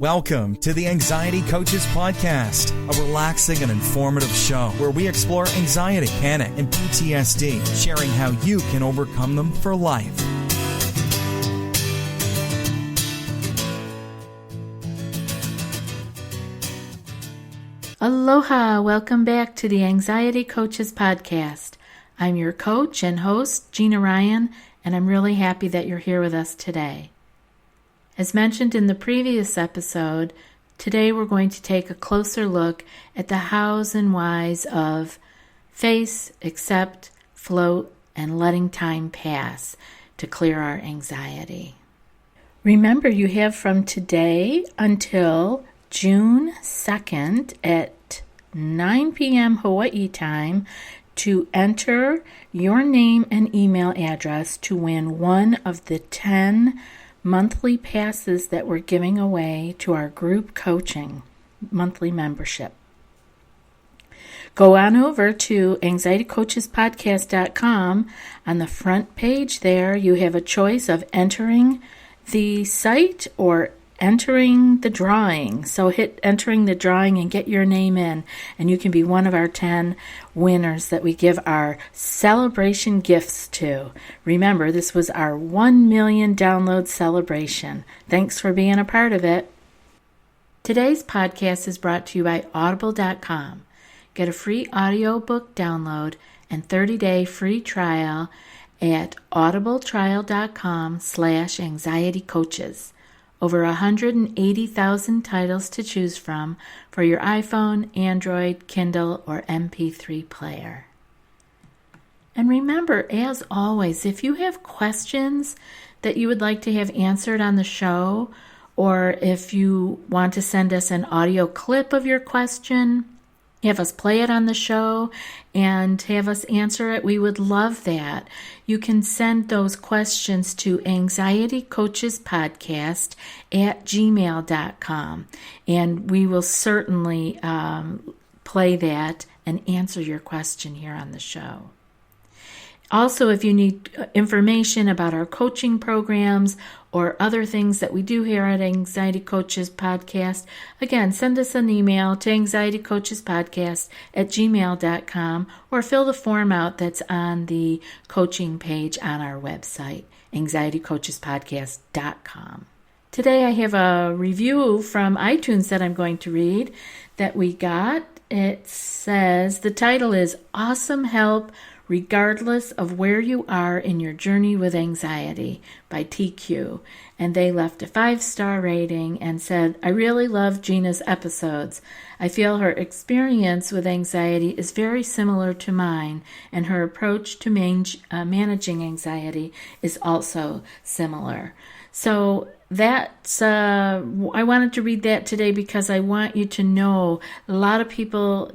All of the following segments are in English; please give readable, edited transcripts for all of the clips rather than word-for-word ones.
Welcome to the Anxiety Coaches Podcast, a relaxing and informative show where we explore anxiety, panic, and PTSD, sharing how you can overcome them for life. Aloha! Welcome back to the Anxiety Coaches Podcast. I'm your coach and host, Gina Ryan, and I'm really happy that you're here with us today. As mentioned in the previous episode, today we're going to take a closer look at the hows and whys of face, accept, float, and letting time pass to clear our anxiety. Remember, you have from today until June 2nd at 9 p.m. Hawaii time to enter your name and email address to win one of the 10 monthly passes that we're giving away to our group coaching monthly membership. Go on over to anxietycoachespodcast.com. On the front page there, you have a choice of entering the site or entering the drawing. So hit entering the drawing and get your name in, and you can be one of our 10 winners that we give our celebration gifts to. Remember, this was our 1 million download celebration. Thanks for being a part of it. Today's podcast is brought to you by audible.com. Get a free audiobook download and 30-day free trial at audibletrial.com/anxietycoaches. Over 180,000 titles to choose from for your iPhone, Android, Kindle, or MP3 player. And remember, as always, if you have questions that you would like to have answered on the show, or if you want to send us an audio clip of your question, have us play it on the show and have us answer it, we would love that. You can send those questions to anxietycoachespodcast@gmail.com, and we will certainly play that and answer your question here on the show. Also, if you need information about our coaching programs or other things that we do here at Anxiety Coaches Podcast, again, send us an email to anxietycoachespodcast@gmail.com or fill the form out that's on the coaching page on our website, anxietycoachespodcast.com. Today I have a review from iTunes that I'm going to read that we got. It says, the title is Awesome Help Regardless of Where You Are in Your Journey with Anxiety by TQ. And they left a 5-star rating and said, I really love Gina's episodes. I feel her experience with anxiety is very similar to mine, and her approach to managing anxiety is also similar. So that's, I wanted to read that today because I want you to know a lot of people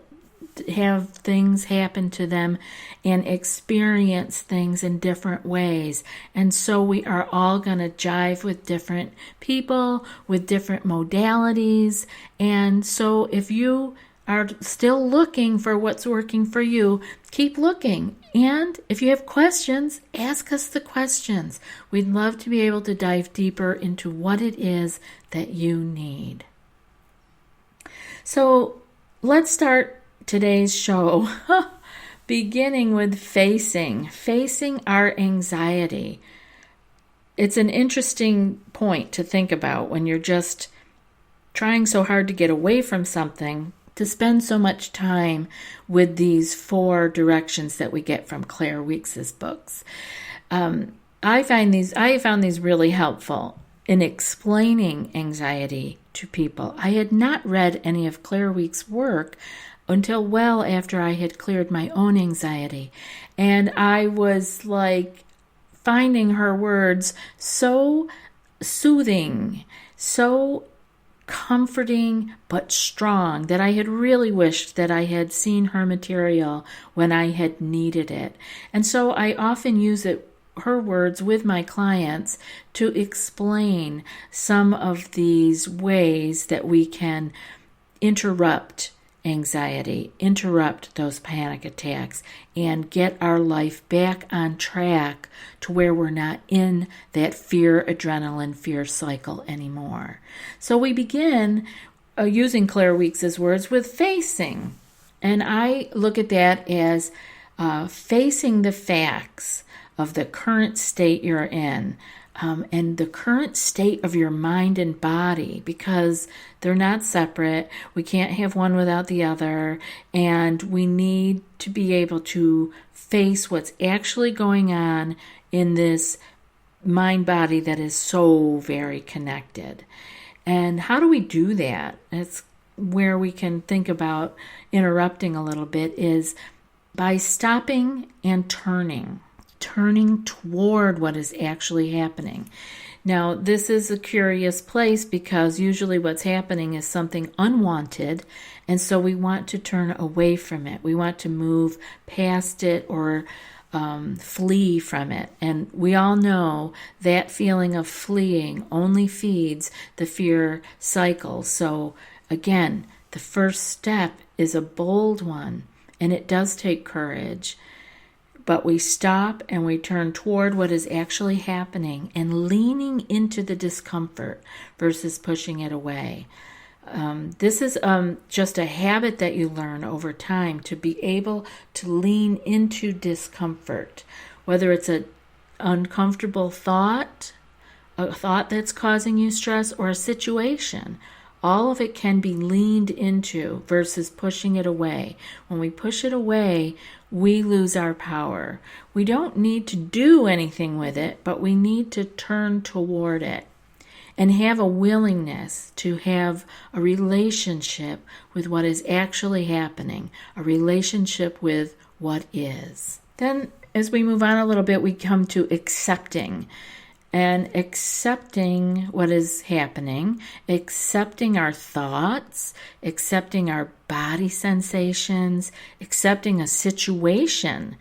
have things happen to them and experience things in different ways. And so we are all going to jive with different people, with different modalities. And so if you are still looking for what's working for you, keep looking. And if you have questions, ask us the questions. We'd love to be able to dive deeper into what it is that you need. So let's start today's show, beginning with facing our anxiety. It's an interesting point to think about when you're just trying so hard to get away from something, to spend so much time with these 4 directions that we get from Claire Weeks's books. I found these really helpful in explaining anxiety to people. I had not read any of Claire Weeks's work until well after I had cleared my own anxiety. And I was like finding her words so soothing, so comforting, but strong, that I had really wished that I had seen her material when I had needed it. And so I often use her words with my clients to explain some of these ways that we can interrupt anxiety, interrupt those panic attacks, and get our life back on track to where we're not in that fear, adrenaline, fear cycle anymore. So we begin using Claire Weeks' words with facing. And I look at that as facing the facts of the current state you're in. And the current state of your mind and body, because they're not separate. We can't have one without the other, and we need to be able to face what's actually going on in this mind body that is so very connected. And how do we do that? It's where we can think about interrupting a little bit, is by stopping and turning toward what is actually happening. Now, this is a curious place because usually what's happening is something unwanted, and so we want to turn away from it. We want to move past it or flee from it. And we all know that feeling of fleeing only feeds the fear cycle. So again, the first step is a bold one, and it does take courage. But we stop and we turn toward what is actually happening and leaning into the discomfort versus pushing it away. This is just a habit that you learn over time, to be able to lean into discomfort, whether it's an uncomfortable thought, a thought that's causing you stress, or a situation. All of it can be leaned into versus pushing it away. When we push it away, we lose our power. We don't need to do anything with it, but we need to turn toward it and have a willingness to have a relationship with what is actually happening, a relationship with what is. Then, as we move on a little bit, we come to accepting. And accepting what is happening, accepting our thoughts, accepting our body sensations, accepting a situation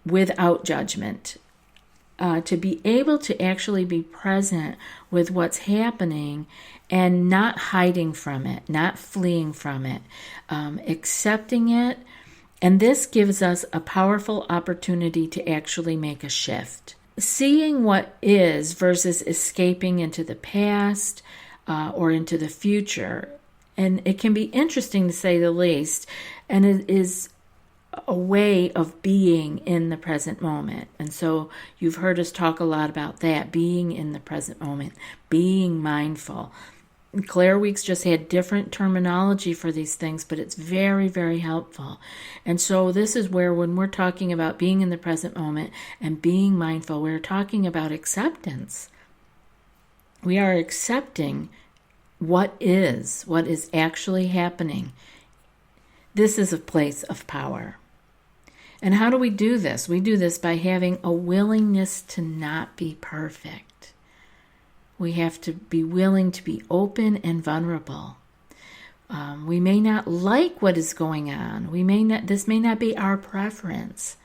without judgment. To be able to actually be present with what's happening and not hiding from it, not fleeing from it, accepting it. And this gives us a powerful opportunity to actually make a shift. Seeing what is versus escaping into the past or into the future. And it can be interesting, to say the least, and it is a way of being in the present moment. And so you've heard us talk a lot about that, being in the present moment, being mindful. Claire Weeks just had different terminology for these things, but it's very, very helpful. And so this is where, when we're talking about being in the present moment and being mindful, we're talking about acceptance. We are accepting what is actually happening. This is a place of power. And how do we do this? We do this by having a willingness to not be perfect. We have to be willing to be open and vulnerable. We may not like what is going on. This may not be our preference,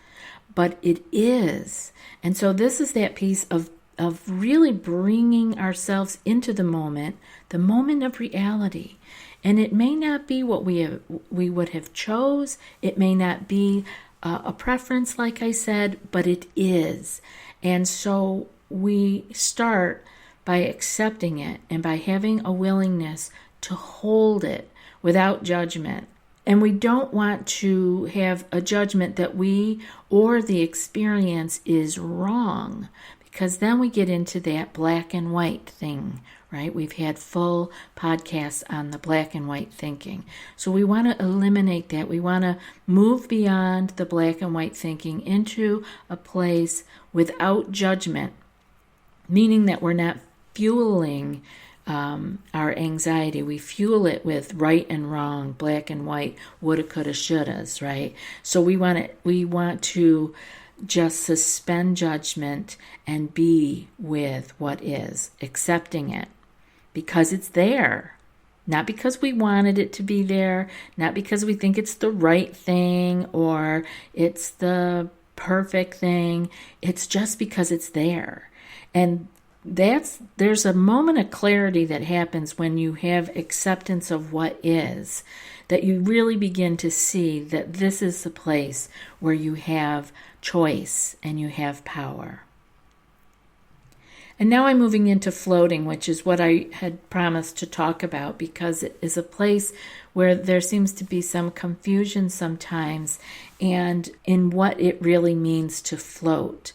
but it is. And so this is that piece of really bringing ourselves into the moment of reality. And it may not be what we would have chose. It may not be a preference, like I said, but it is. And so we start by accepting it and by having a willingness to hold it without judgment. And we don't want to have a judgment that we or the experience is wrong, because then we get into that black and white thing, right? We've had full podcasts on the black and white thinking. So we want to eliminate that. We want to move beyond the black and white thinking into a place without judgment, meaning that we're not fueling our anxiety. We fuel it with right and wrong, black and white, woulda, coulda, shouldas, right? So we want to just suspend judgment and be with what is, accepting it because it's there. Not because we wanted it to be there, not because we think it's the right thing or it's the perfect thing. It's just because it's there. And there's a moment of clarity that happens when you have acceptance of what is, that you really begin to see that this is the place where you have choice and you have power. And now I'm moving into floating, which is what I had promised to talk about, because it is a place where there seems to be some confusion sometimes and in what it really means to float.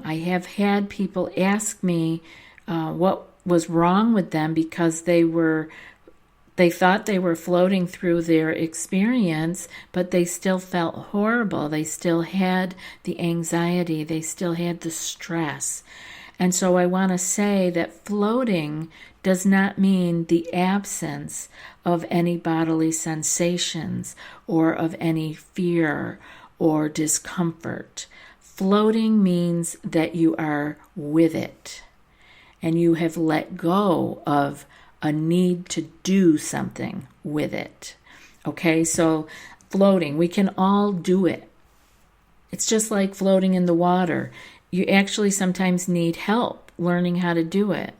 I have had people ask me what was wrong with them because they thought they were floating through their experience, but they still felt horrible. They still had the anxiety. They still had the stress. And so I want to say that floating does not mean the absence of any bodily sensations or of any fear or discomfort. Floating means that you are with it and you have let go of a need to do something with it. Okay, so floating, we can all do it. It's just like floating in the water. You actually sometimes need help learning how to do it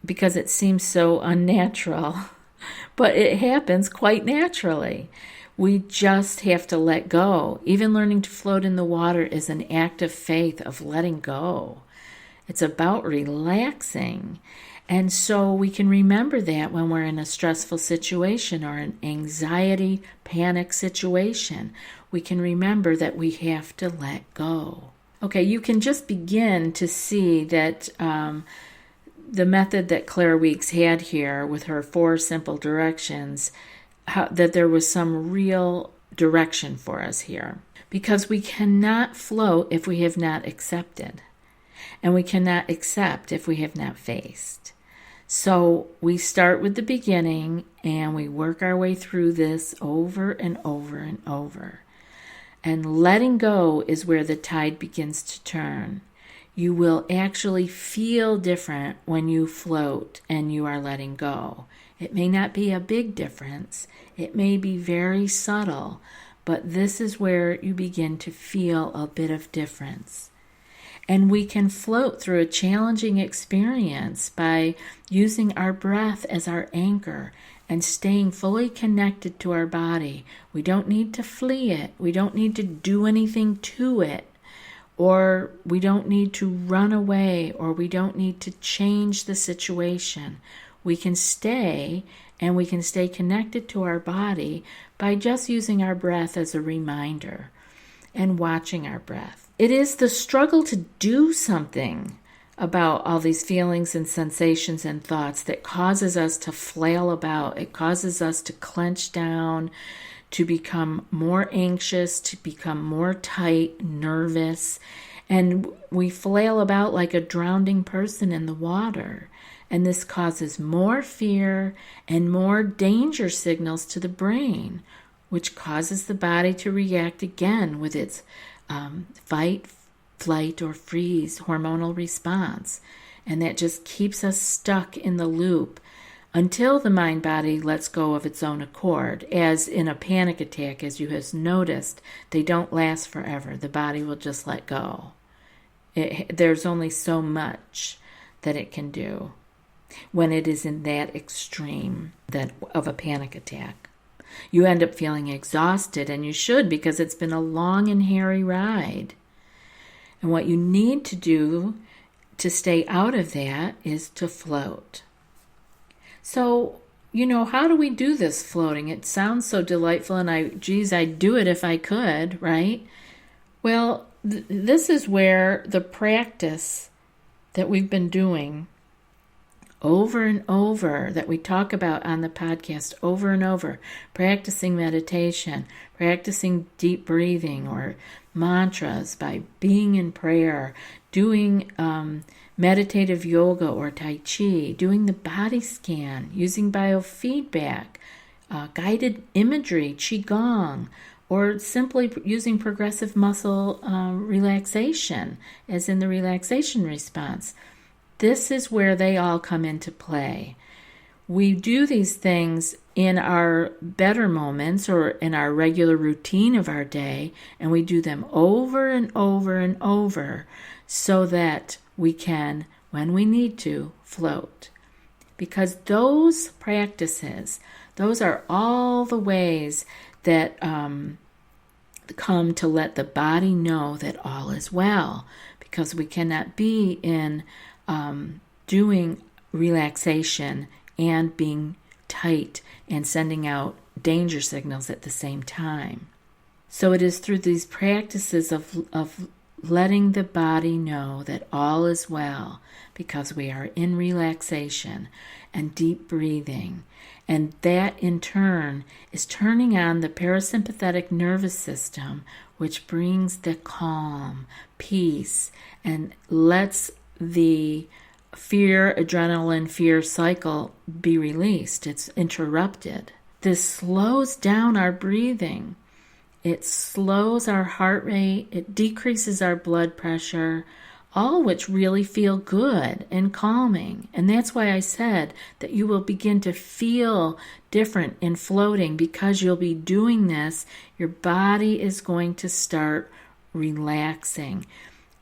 because it seems so unnatural, but it happens quite naturally. We just have to let go. Even learning to float in the water is an act of faith, of letting go. It's about relaxing. And so we can remember that when we're in a stressful situation or an anxiety, panic situation. We can remember that we have to let go. Okay, you can just begin to see that the method that Claire Weeks had here with her 4 simple directions, that there was some real direction for us here. Because we cannot float if we have not accepted. And we cannot accept if we have not faced. So we start with the beginning and we work our way through this over and over and over. And letting go is where the tide begins to turn. You will actually feel different when you float and you are letting go. It may not be a big difference. It may be very subtle, but this is where you begin to feel a bit of difference. And we can float through a challenging experience by using our breath as our anchor and staying fully connected to our body. We don't need to flee it. We don't need to do anything to it. Or we don't need to run away, or we don't need to change the situation. We can stay, and we can stay connected to our body by just using our breath as a reminder and watching our breath. It is the struggle to do something about all these feelings and sensations and thoughts that causes us to flail about. It causes us to clench down, to become more anxious, to become more tight, nervous, and we flail about like a drowning person in the water. And this causes more fear and more danger signals to the brain, which causes the body to react again with its fight, flight, or freeze hormonal response. And that just keeps us stuck in the loop until the mind-body lets go of its own accord. As in a panic attack, as you have noticed, they don't last forever. The body will just let go. There's only so much that it can do when it is in that extreme of a panic attack. You end up feeling exhausted, and you should, because it's been a long and hairy ride. And what you need to do to stay out of that is to float. So, how do we do this floating? It sounds so delightful, and I'd do it if I could, right? Well, this is where the practice that we've been doing over and over, that we talk about on the podcast over and over, practicing meditation, practicing deep breathing or mantras, by being in prayer, doing meditative yoga or Tai Chi, doing the body scan, using biofeedback, guided imagery, Qigong, or simply using progressive muscle relaxation, as in the relaxation response. This is where they all come into play. We do these things in our better moments or in our regular routine of our day, and we do them over and over and over so that we can when we need to, float. Because those practices, those are all the ways that come to let the body know that all is well. Because we cannot be in doing relaxation and being tight and sending out danger signals at the same time. So it is through these practices of letting the body know that all is well, because we are in relaxation and deep breathing. And that in turn is turning on the parasympathetic nervous system, which brings the calm, peace, and lets the adrenaline fear cycle be released. It's interrupted. This slows down our breathing. It slows our heart rate. It decreases our blood pressure, all which really feel good and calming. And that's why I said that you will begin to feel different in floating, because you'll be doing this. Your body is going to start relaxing.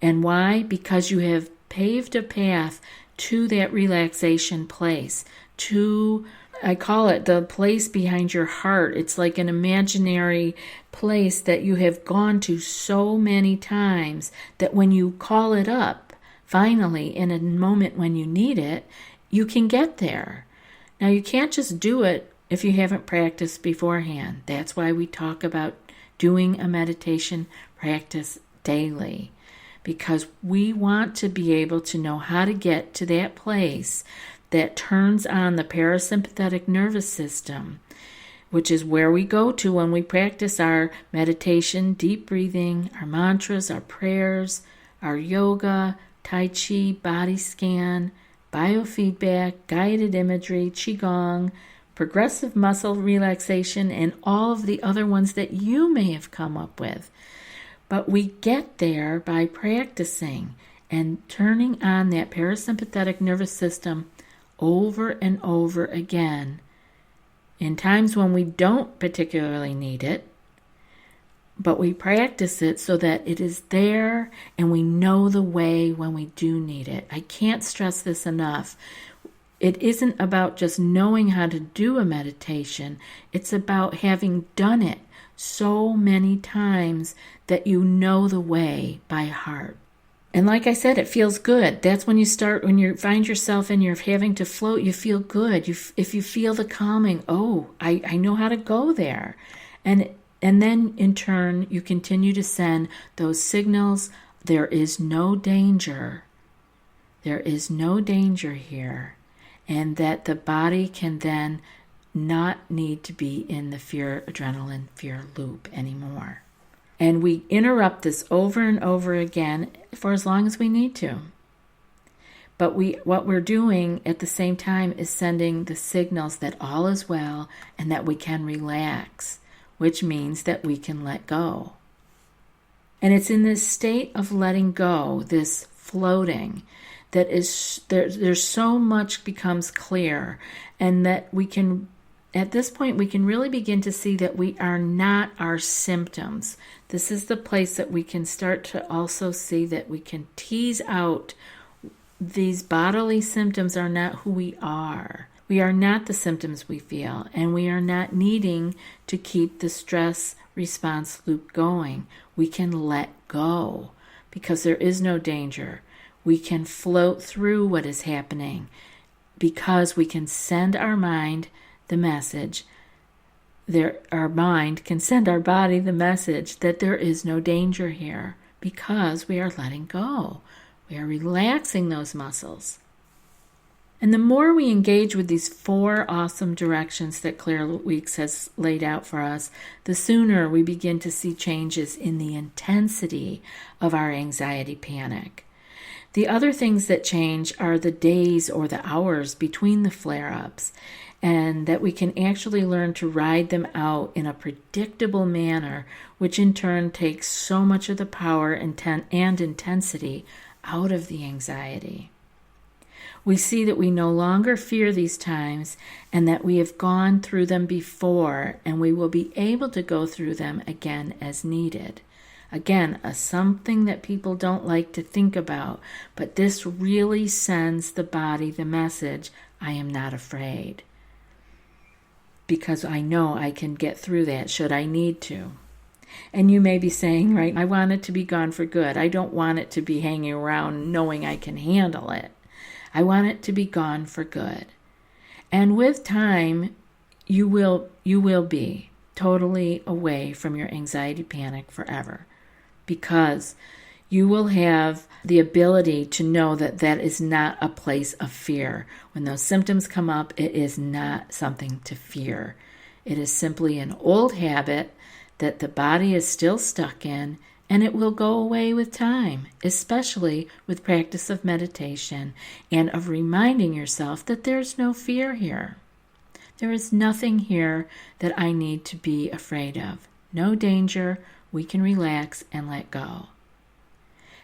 And why? Because you have paved a path to that relaxation place, I call it the place behind your heart. It's like an imaginary place that you have gone to so many times that when you call it up, finally, in a moment when you need it, you can get there. Now, you can't just do it if you haven't practiced beforehand. That's why we talk about doing a meditation practice daily, because we want to be able to know how to get to that place that turns on the parasympathetic nervous system, which is where we go to when we practice our meditation, deep breathing, our mantras, our prayers, our yoga, tai chi, body scan, biofeedback, guided imagery, qigong, progressive muscle relaxation, and all of the other ones that you may have come up with. But we get there by practicing and turning on that parasympathetic nervous system over and over again in times when we don't particularly need it, but we practice it so that it is there and we know the way when we do need it. I can't stress this enough. It isn't about just knowing how to do a meditation. It's about having done it so many times that you know the way by heart. And like I said, it feels good. That's when you find yourself and you're having to float, you feel good. If you feel the calming, I know how to go there. And then in turn, you continue to send those signals. There is no danger. There is no danger here. And that the body can then not need to be in the adrenaline fear loop anymore. And we interrupt this over and over again for as long as we need to. But what we're doing at the same time is sending the signals that all is well and that we can relax, which means that we can let go. And it's in this state of letting go, this floating, that is there's so much becomes clear, and that we can, at this point, we can really begin to see that we are not our symptoms. This is the place that we can start to also see that we can tease out these bodily symptoms are not who we are. We are not the symptoms we feel, and we are not needing to keep the stress response loop going. We can let go because there is no danger. We can float through what is happening because we can send our mind the message. Our mind can send our body the message that there is no danger here because we are letting go. We are relaxing those muscles. And the more we engage with these 4 awesome directions that Claire Weeks has laid out for us, the sooner we begin to see changes in the intensity of our anxiety panic. The other things that change are the days or the hours between the flare-ups, and that we can actually learn to ride them out in a predictable manner, which in turn takes so much of the power and intensity out of the anxiety. We see that we no longer fear these times and that we have gone through them before, and we will be able to go through them again as needed. Again, something that people don't like to think about, but this really sends the body the message, I am not afraid. Because I know I can get through that should I need to. And you may be saying, right, I want it to be gone for good. I don't want it to be hanging around knowing I can handle it. I want it to be gone for good. And with time, you will be totally away from your anxiety panic forever, because you will have the ability to know that that is not a place of fear. When those symptoms come up, it is not something to fear. It is simply an old habit that the body is still stuck in, and it will go away with time, especially with practice of meditation and of reminding yourself that there's no fear here. There is nothing here that I need to be afraid of. No danger. We can relax and let go.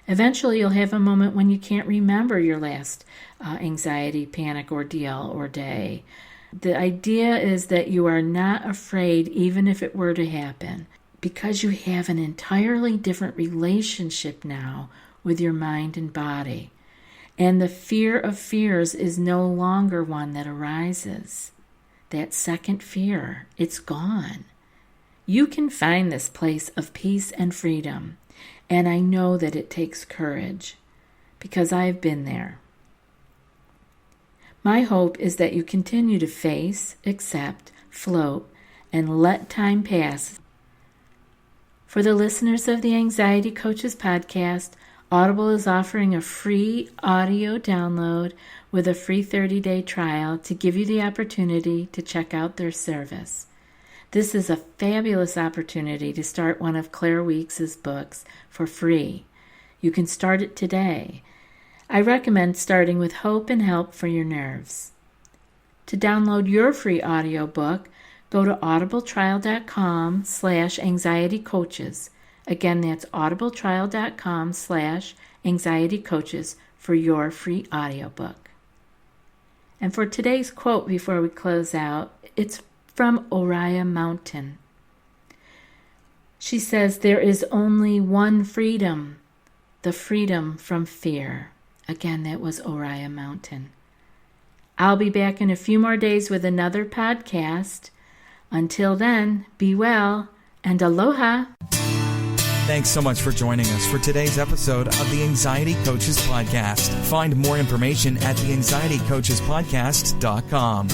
Eventually, you'll have a moment when you can't remember your last anxiety, panic, ordeal, or day. The idea is that you are not afraid even if it were to happen, because you have an entirely different relationship now with your mind and body. And the fear of fears is no longer one that arises. That second fear, it's gone. You can find this place of peace and freedom, and I know that it takes courage, because I've been there. My hope is that you continue to face, accept, float, and let time pass. For the listeners of the Anxiety Coaches podcast, Audible is offering a free audio download with a free 30-day trial to give you the opportunity to check out their service. This is a fabulous opportunity to start one of Claire Weeks' books for free. You can start it today. I recommend starting with Hope and Help for Your Nerves. To download your free audiobook, go to audibletrial.com/anxietycoaches. Again, that's audibletrial.com/anxietycoaches for your free audiobook. And for today's quote before we close out, it's from Oriah Mountain. She says, "There is only one freedom, the freedom from fear." Again, that was Oriah Mountain. I'll be back in a few more days with another podcast. Until then, be well and aloha. Thanks so much for joining us for today's episode of the Anxiety Coaches Podcast. Find more information at theanxietycoachespodcast.com.